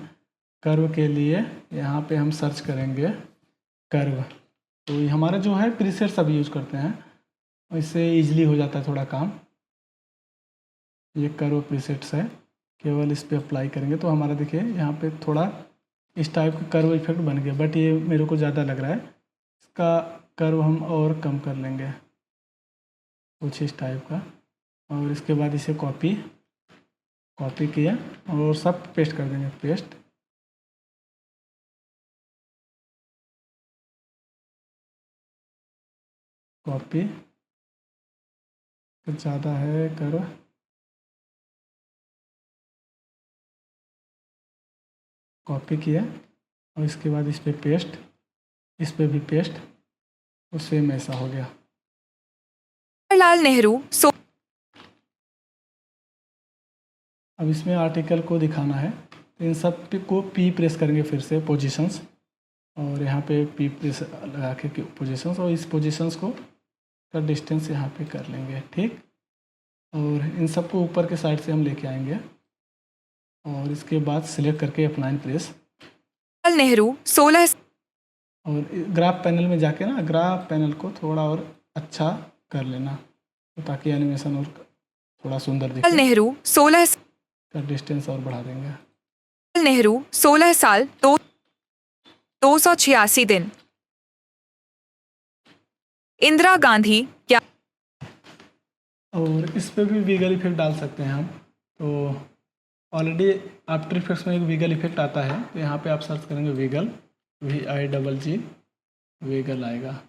कर्व के लिए यहाँ पे हम सर्च करेंगे कर्व। तो ये हमारा जो है प्रीसेट सब यूज करते हैं, इससे इजीली हो जाता है थोड़ा काम। ये कर्व प्रीसेट्स है, केवल इस पर अप्लाई करेंगे तो हमारा देखिए यहाँ पे थोड़ा इस टाइप का कर्व इफेक्ट बन गया, बट ये मेरे को ज़्यादा लग रहा है, इसका कर्व हम और कम कर लेंगे कुछ इस टाइप का। और इसके बाद इसे कॉपी किया और सब पेस्ट कर देंगे, पेस्ट। कॉपी ज़्यादा है कर, कॉपी किया और इसके बाद इस पर पेस्ट, इस पर भी पेस्ट, तो सेम ऐसा हो गया। जवाहरलाल नेहरू अब इसमें आर्टिकल को दिखाना है, तो इन सब को पी प्रेस करेंगे फिर से पोजीशंस, और यहाँ पे पी प्रेस लगा के पोजीशंस, और इस पोजीशंस को का डिस्टेंस यहाँ पे कर लेंगे, ठीक। और इन सब को ऊपर के साइड से हम लेके आएंगे और इसके बाद सिलेक्ट करके F9 प्रेस, नेहरू 16 और ग्राफ पैनल में जाके ना ग्राफ पैनल को थोड़ा और अच्छा कर लेना, तो ताकि एनिमेशन और थोड़ा सुंदर दिखे। नेहरू 16 का डिस्टेंस और बढ़ा देंगे। नेहरू 16 साल 286 दिन। इंदिरा गांधी क्या और इस पे भी वीगल इफेक्ट डाल सकते हैं हम, तो ऑलरेडी आफ्टर इफेक्ट्स में एक वीगल इफेक्ट आता है, तो यहाँ पे आप सर्च करेंगे वीगल, VIGG वीगल आएगा,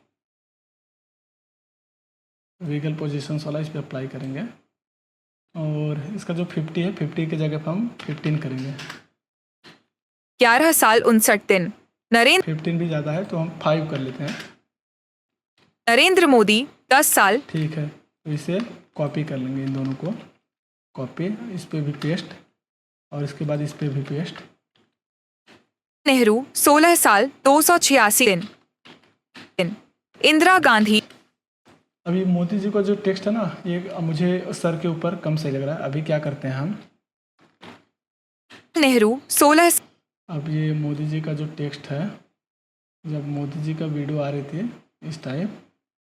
वीगल पोजीशंस वाला इस पर अप्लाई करेंगे, और इसका जो 50 है 50 की जगह पर हम 15 करेंगे। 11 साल 59 दिन। 15 भी ज़्यादा है तो हम 5 कर लेते हैं। नरेंद्र मोदी 10 साल। ठीक है, तो इसे कॉपी कर लेंगे, इन दोनों को कॉपी, इस पर भी पेस्ट और इसके बाद इस पर भी पेस्ट। नेहरू 16 साल 286 दिन। इंदिरा गांधी। अभी मोदी जी का जो टेक्स्ट है ना, ये मुझे सर के ऊपर कम सही लग रहा है। अभी क्या करते हैं हम, नेहरू 16। अब ये मोदी जी का जो टेक्स्ट है, जब मोदी जी का वीडियो आ रही थी इस टाइप,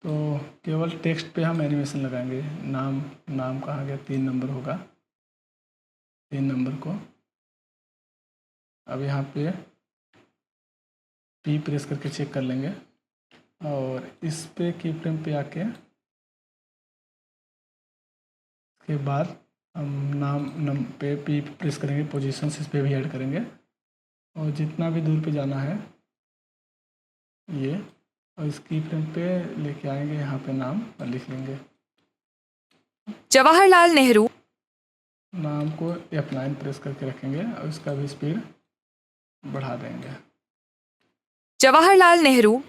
तो केवल टेक्स्ट पे हम एनिमेशन लगाएंगे। नाम कहाँ गया, 3 नंबर होगा, 3 नंबर को अब यहाँ पे पी प्रेस करके चेक कर लेंगे, और इस पे की फ्रेम पे आके इसके बाद हम नाम पे पी प्रेस करेंगे, पोजीशंस इस पे भी ऐड करेंगे, और जितना भी दूर पे जाना है ये, और इस की फ्रेम पे लेके आएंगे, यहाँ पे नाम और लिख लेंगे। जवाहरलाल नेहरू। नाम को F9 प्रेस करके रखेंगे और इसका भी स्पीड बढ़ा देंगे। जवाहरलाल नेहरू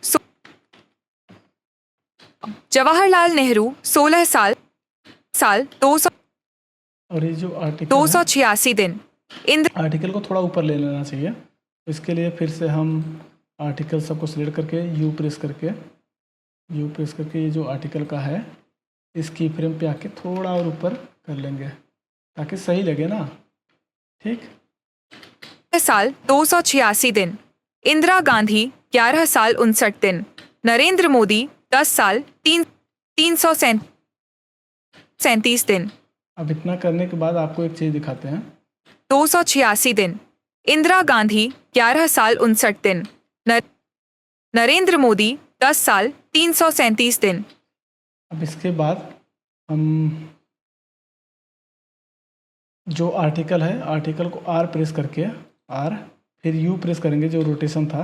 16 साल 200 और ये जो आर्टिकल 286 दिन। आर्टिकल को थोड़ा ऊपर ले लेना चाहिए, इसके लिए फिर से हम आर्टिकल सबको सिलेक्ट करके यू प्रेस करके ये जो आर्टिकल का है इस की फ्रेम पे आके थोड़ा और ऊपर कर लेंगे ताकि सही लगे ना, ठीक। साल 286 दिन। इंदिरा गांधी 11 साल 59 दिन। नरेंद्र मोदी 10 साल 337 दिन। अब इतना करने के बाद आपको एक चीज़ दिखाते हैं। 286 दिन। इंदिरा गांधी 11 साल 59 दिन। नरेंद्र मोदी 10 साल 337 दिन। अब इसके बाद हम जो आर्टिकल है, आर्टिकल को R प्रेस करके फिर U प्रेस करेंगे, जो रोटेशन था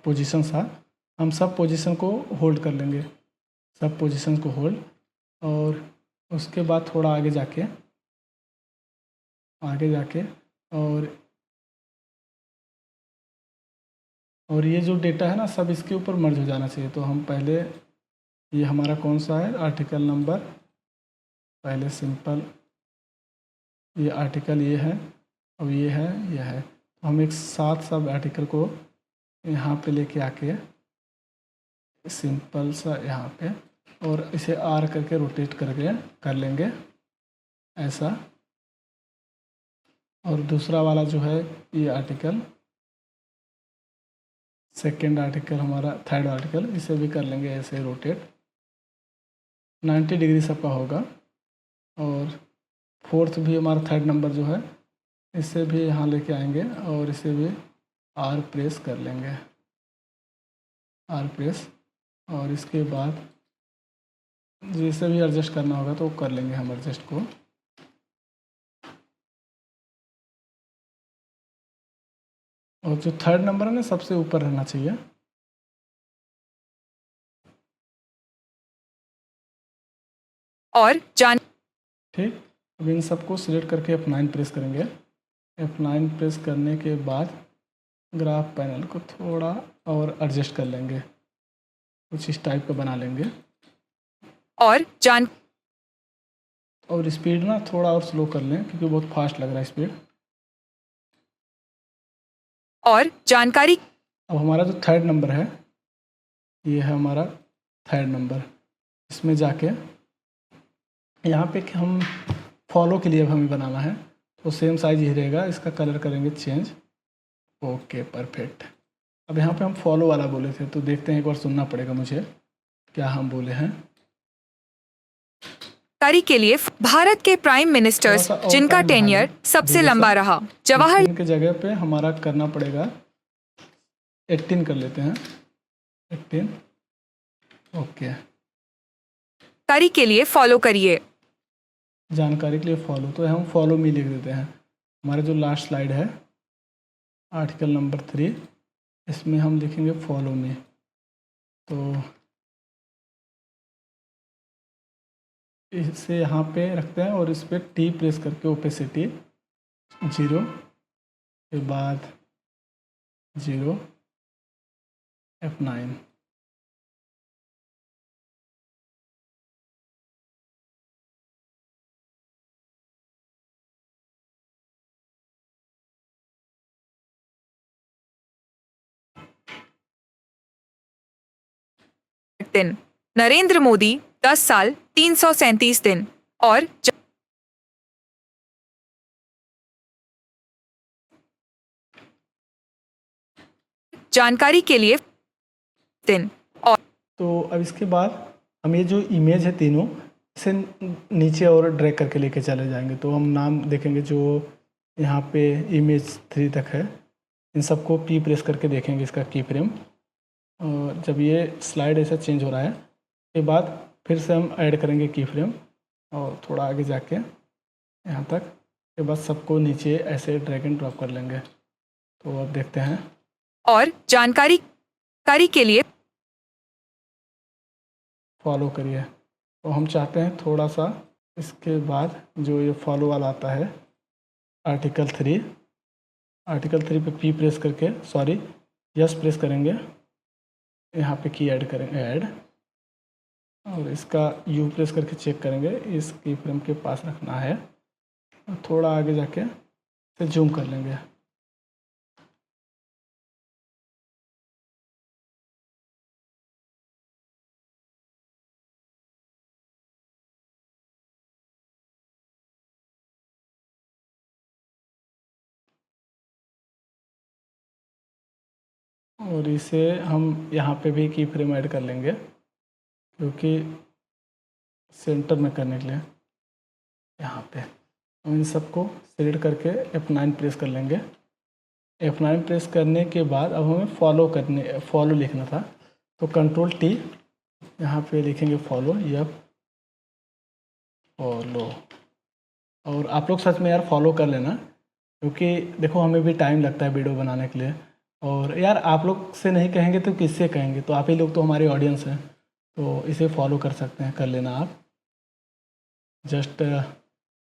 पोजीशन था, हम सब पोजीशन को होल्ड कर लेंगे, सब पोजीशन को होल्ड, और उसके बाद थोड़ा आगे जाके और ये जो डेटा है ना सब इसके ऊपर मर्ज हो जाना चाहिए। तो हम पहले, ये हमारा कौन सा है आर्टिकल नंबर, पहले सिंपल ये आर्टिकल ये है, अब ये है, तो हम एक साथ सब आर्टिकल को यहाँ पे लेके आके सिंपल सा यहाँ पे, और इसे R करके रोटेट करके कर लेंगे ऐसा। और दूसरा वाला जो है ये आर्टिकल, सेकंड आर्टिकल हमारा, थर्ड आर्टिकल, इसे भी कर लेंगे ऐसे रोटेट, 90 डिग्री सबका होगा। और फोर्थ भी हमारा थर्ड नंबर जो है, इसे भी यहाँ लेके आएंगे और इसे भी R प्रेस कर लेंगे, R प्रेस, और इसके बाद जैसे भी एडजस्ट करना होगा तो कर लेंगे हम एडजस्ट को। और जो थर्ड नंबर है ना सबसे ऊपर रहना चाहिए, और जान ठीक, अब इन सबको सिलेक्ट करके F9 प्रेस करेंगे। F9 प्रेस करने के बाद ग्राफ पैनल को थोड़ा और एडजस्ट कर लेंगे, कुछ इस टाइप का बना लेंगे। और जान और स्पीड ना थोड़ा और स्लो कर लें क्योंकि बहुत फास्ट लग रहा है स्पीड। और जानकारी अब हमारा जो थर्ड नंबर है, ये है हमारा थर्ड नंबर। इसमें जाके यहाँ पे कि हम फॉलो के लिए अब हमें बनाना है, तो सेम साइज ही रहेगा, इसका कलर करेंगे चेंज। Okay perfect. अब यहाँ पे हम फॉलो वाला बोले थे, तो देखते हैं, एक बार सुनना पड़ेगा मुझे क्या हम बोले हैं। जानकारी के लिए भारत के प्राइम मिनिस्टर्स थोड़ा सा और जिनका टाइम बढ़ा टेन्यर लें, सबसे धीरे लंबा से। रहा, जवाहरलाल 15 के जगह पे हमारा करना पड़ेगा 18 कर लेते हैं, 18। ओके, जानकारी के लिए फॉलो करिए। जानकारी के लिए फॉलो, तो हम फॉलो में लिख देते हैं। हमारा जो लास्ट स्लाइड है आर्टिकल नंबर 3, इसमें हम लिखेंगे फॉलो में। तो इसे यहाँ पे रखते हैं और इस पर टी प्रेस करके ओपेसिटी 0 के बाद 0 F9। दिन नरेंद्र मोदी 10 साल 337 दिन और जानकारी के लिए दिन और तो अब इसके बाद हम ये जो इमेज है तीनों, इसे नीचे और ड्रैग करके लेके चले जाएंगे। तो हम नाम देखेंगे जो यहाँ पे इमेज 3 तक है, इन सबको की प्रेस करके देखेंगे इसका की फ्रेम। और जब ये स्लाइड ऐसा चेंज हो रहा है के बाद फिर से हम ऐड करेंगे की फ्रेम और थोड़ा आगे जाके यहाँ तक, के बाद सबको नीचे ऐसे ड्रैग एंड ड्रॉप कर लेंगे। तो अब देखते हैं। और जानकारी के लिए फॉलो करिए। तो हम चाहते हैं थोड़ा सा इसके बाद जो ये फॉलो वाला आता है आर्टिकल 3 पे पी प्रेस करके यस प्रेस करेंगे, यहाँ पे की ऐड करेंगे ऐड, और इसका यू प्रेस करके चेक करेंगे, इस की फ्रेम के पास रखना है और थोड़ा आगे जाके इसे जूम कर लेंगे। और इसे हम यहाँ पे भी की फ्रेम ऐड कर लेंगे क्योंकि सेंटर में करने के लिए यहाँ पे हम इन सबको सिलेक्ट करके F9 प्रेस कर लेंगे। F9 प्रेस करने के बाद अब हमें फॉलो लिखना था, तो कंट्रोल T, यहाँ पे लिखेंगे फॉलो, फॉलो। और आप लोग सच में यार फॉलो कर लेना, क्योंकि देखो हमें भी टाइम लगता है वीडियो बनाने के लिए, और यार आप लोग से नहीं कहेंगे तो किससे कहेंगे, तो आप ही लोग तो हमारी ऑडियंस हैं, तो इसे फॉलो कर सकते हैं, कर लेना आप। जस्ट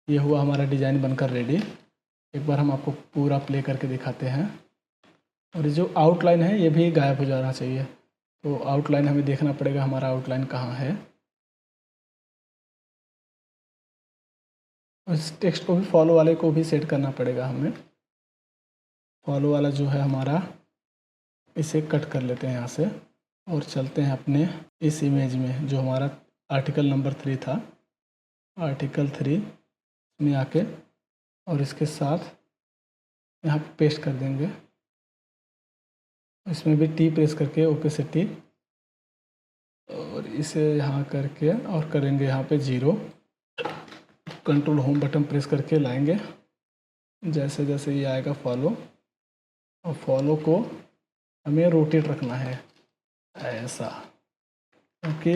ये हुआ हमारा डिज़ाइन बनकर रेडी। एक बार हम आपको पूरा प्ले करके दिखाते हैं। और ये जो आउटलाइन है ये भी गायब हो जाना चाहिए, तो आउटलाइन हमें देखना पड़ेगा, हमारा आउटलाइन कहाँ है। इस टेक्स्ट को भी फॉलो वाले को भी सेट करना पड़ेगा हमें। फॉलो वाला जो है हमारा, इसे कट कर लेते हैं यहाँ से और चलते हैं अपने इस इमेज में जो हमारा आर्टिकल नंबर 3 था। आर्टिकल 3 में आके और इसके साथ यहाँ पे पेस्ट कर देंगे। इसमें भी टी प्रेस करके ओपेसिटी, और इसे यहाँ करके और करेंगे यहाँ पे 0। कंट्रोल होम बटन प्रेस करके लाएंगे, जैसे जैसे ये आएगा फॉलो, और फॉलो को हमें रोटेट रखना है ऐसा, क्योंकि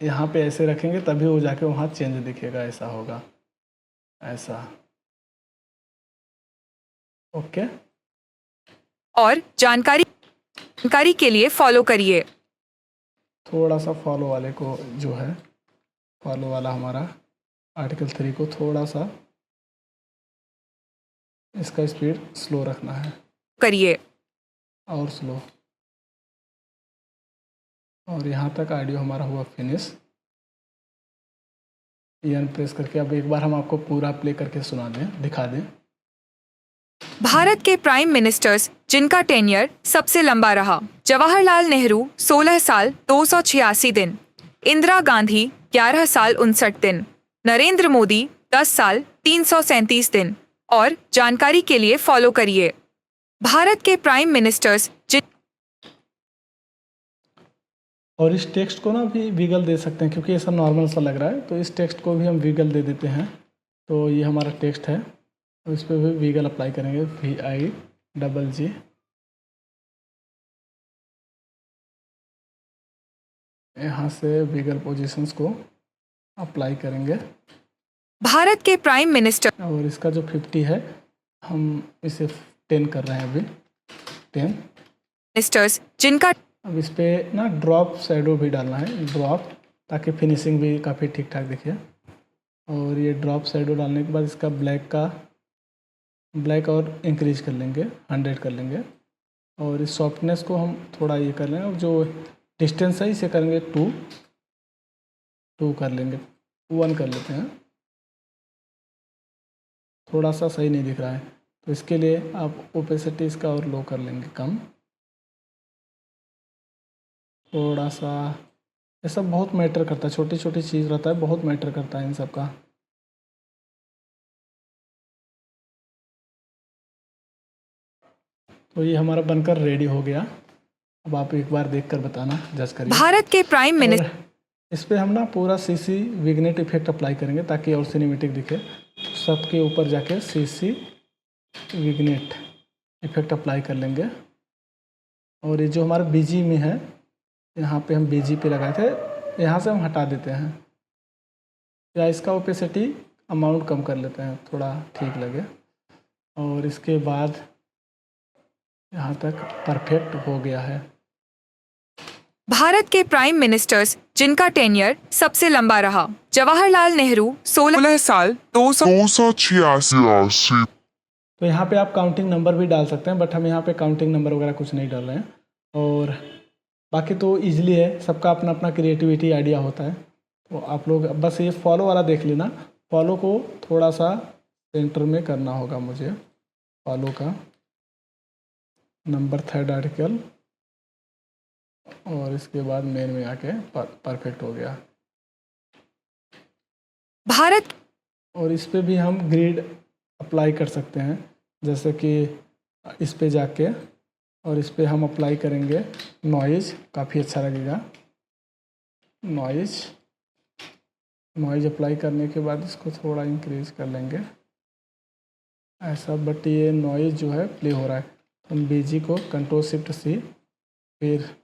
यहाँ पे ऐसे रखेंगे तभी वो जाके वहाँ चेंज दिखेगा, ऐसा होगा ऐसा। ओके, और जानकारी के लिए फॉलो करिए। थोड़ा सा फॉलो वाले को जो है, फॉलो वाला हमारा आर्टिकल 3 को थोड़ा सा इसका स्पीड स्लो रखना है, करिए। और स्लो, और यहाँ तक ऑडियो हमारा हुआ फिनिश। एन प्रेस करके अब एक बार हम आपको पूरा प्ले करके सुना दें, दिखा दें। भारत के प्राइम मिनिस्टर्स जिनका टेन्यर सबसे लंबा रहा: जवाहरलाल नेहरू 16 साल 286 दिन, इंदिरा गांधी 11 साल 59 दिन, नरेंद्र मोदी 10 साल 337 दिन। और जानकारी के लिए फॉलो करिए। भारत के प्राइम मिनिस्टर्स जिन और इस टेक्स्ट को ना भी विगल दे सकते हैं, क्योंकि ऐसा नॉर्मल सा लग रहा है, तो इस टेक्स्ट को भी हम विगल दे देते हैं। तो ये हमारा टेक्स्ट है, तो इस पर भी विगल अप्लाई करेंगे, VIGG। यहाँ से विगल पोजीशंस को अप्लाई करेंगे, भारत के प्राइम मिनिस्टर और इसका जो 50 है हम इसे 10 कर रहे हैं अभी, 10। मिनिस्टर्स जिनका अब इस पर ना ड्रॉप शैडो भी डालना है, ड्रॉप, ताकि फिनिशिंग भी काफ़ी ठीक ठाक दिखे। और ये ड्रॉप शैडो डालने के बाद इसका ब्लैक और इंक्रीज कर लेंगे, 100 कर लेंगे। और इस सॉफ्टनेस को हम थोड़ा ये कर लेंगे, और जो डिस्टेंस है इसे करेंगे 2 कर लेंगे, 1 कर लेते हैं। थोड़ा सा सही नहीं दिख रहा है, तो इसके लिए आप ओपेसिटी इसका और लो कर लेंगे, कम थोड़ा सा। ये सब बहुत मैटर करता है, छोटी छोटी चीज़ रहता है, बहुत मैटर करता है इन सब का। तो ये हमारा बनकर रेडी हो गया। अब आप एक बार देखकर बताना, जज करिए। भारत के प्राइम मिनिस्टर और इस पर हम ना पूरा CC विग्नेट इफेक्ट अप्लाई करेंगे, ताकि और सिनेमेटिक दिखे। सबके ऊपर जाके CC विग्नेट इफेक्ट अप्लाई कर लेंगे। और ये जो हमारा BG में है, यहाँ पे हम BG पे लगाए थे, यहाँ से हम हटा देते हैं, या इसका ओपेसिटी अमाउंट कम कर लेते हैं, थोड़ा ठीक लगे। और इसके बाद यहाँ तक परफेक्ट हो गया है। भारत के प्राइम मिनिस्टर्स जिनका टेन्यर सबसे लंबा रहा: जवाहरलाल नेहरू 16 साल 286। तो यहाँ पे आप काउंटिंग नंबर भी डाल सकते हैं, बट हम यहाँ पे काउंटिंग नंबर वगैरह कुछ नहीं डाल रहे हैं। और बाकी तो ईजिली है, सबका अपना अपना क्रिएटिविटी आइडिया होता है। तो आप लोग बस ये फॉलो वाला देख लेना, फॉलो को थोड़ा सा सेंटर में करना होगा मुझे, फॉलो का नंबर 3rd आर्टिकल, और इसके बाद मेन में आके परफेक्ट हो गया। भारत और इस पे भी हम ग्रिड अप्लाई कर सकते हैं, जैसे कि इस पे जाके, और इस पे हम अप्लाई करेंगे नॉइज़, काफ़ी अच्छा लगेगा। नॉइज़ अप्लाई करने के बाद इसको थोड़ा इंक्रीज कर लेंगे ऐसा, बट ये नॉइज़ जो है प्ले हो रहा है। तो हम BG को Ctrl+Shift+C, फिर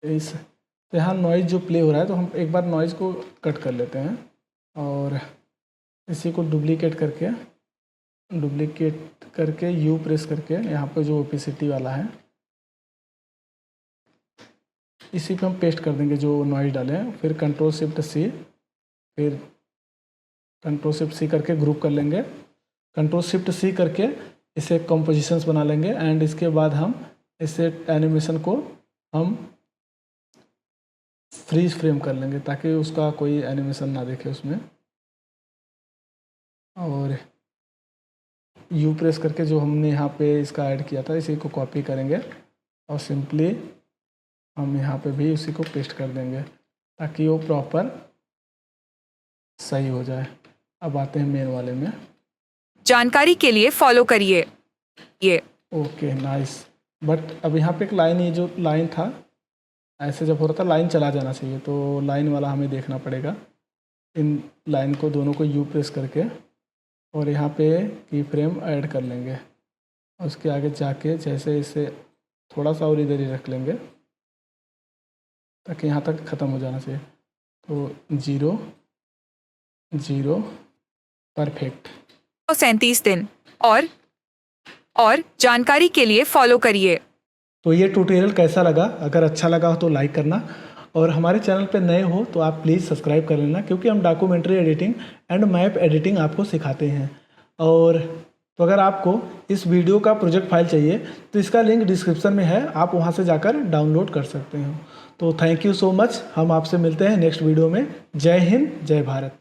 इस यहाँ नॉइज़ जो प्ले हो रहा है, तो हम एक बार नॉइज़ को कट कर लेते हैं, और इसी को डुप्लीकेट करके U प्रेस करके यहाँ पे जो ओपेसिटी वाला है, इसी पे हम पेस्ट कर देंगे जो नॉइज़ डाले हैं। फिर Ctrl+Shift+C, फिर Ctrl+Shift+C करके ग्रुप कर लेंगे, Ctrl+Shift+C करके इसे कंपोजिशंस बना लेंगे। एंड इसके बाद हम इसे एनिमेशन को हम फ्रीज फ्रेम कर लेंगे, ताकि उसका कोई एनिमेशन ना देखे उसमें। और U प्रेस करके जो हमने यहाँ पे इसका ऐड किया था, इसी को कॉपी करेंगे, और सिंपली हम यहाँ पे भी उसी को पेस्ट कर देंगे, ताकि वो प्रॉपर सही हो जाए। अब आते हैं मेन वाले में। जानकारी के लिए फॉलो करिए। ये ओके, नाइस। बट अब यहाँ पे एक लाइन, ये जो लाइन था, ऐसे जब हो रहा था लाइन चला जाना चाहिए, तो लाइन वाला हमें देखना पड़ेगा। इन लाइन को दोनों को U प्रेस करके, और यहाँ पे की फ्रेम ऐड कर लेंगे, और उसके आगे जाके जैसे इसे थोड़ा सा और इधर ही रख लेंगे, ताकि यहाँ तक ख़त्म हो जाना चाहिए। तो 0 0 परफेक्ट 37 दिन। और जानकारी के लिए फॉलो करिए। तो ये ट्यूटोरियल कैसा लगा, अगर अच्छा लगा हो तो लाइक करना, और हमारे चैनल पे नए हो तो आप प्लीज़ सब्सक्राइब कर लेना, क्योंकि हम documentary editing and map editing आपको सिखाते हैं। और तो अगर आपको इस वीडियो का प्रोजेक्ट फाइल चाहिए तो इसका लिंक डिस्क्रिप्शन में है, आप वहां से जाकर डाउनलोड कर सकते हो। तो थैंक यू सो मच, हम आपसे मिलते हैं नेक्स्ट वीडियो में। जय हिंद, जय भारत।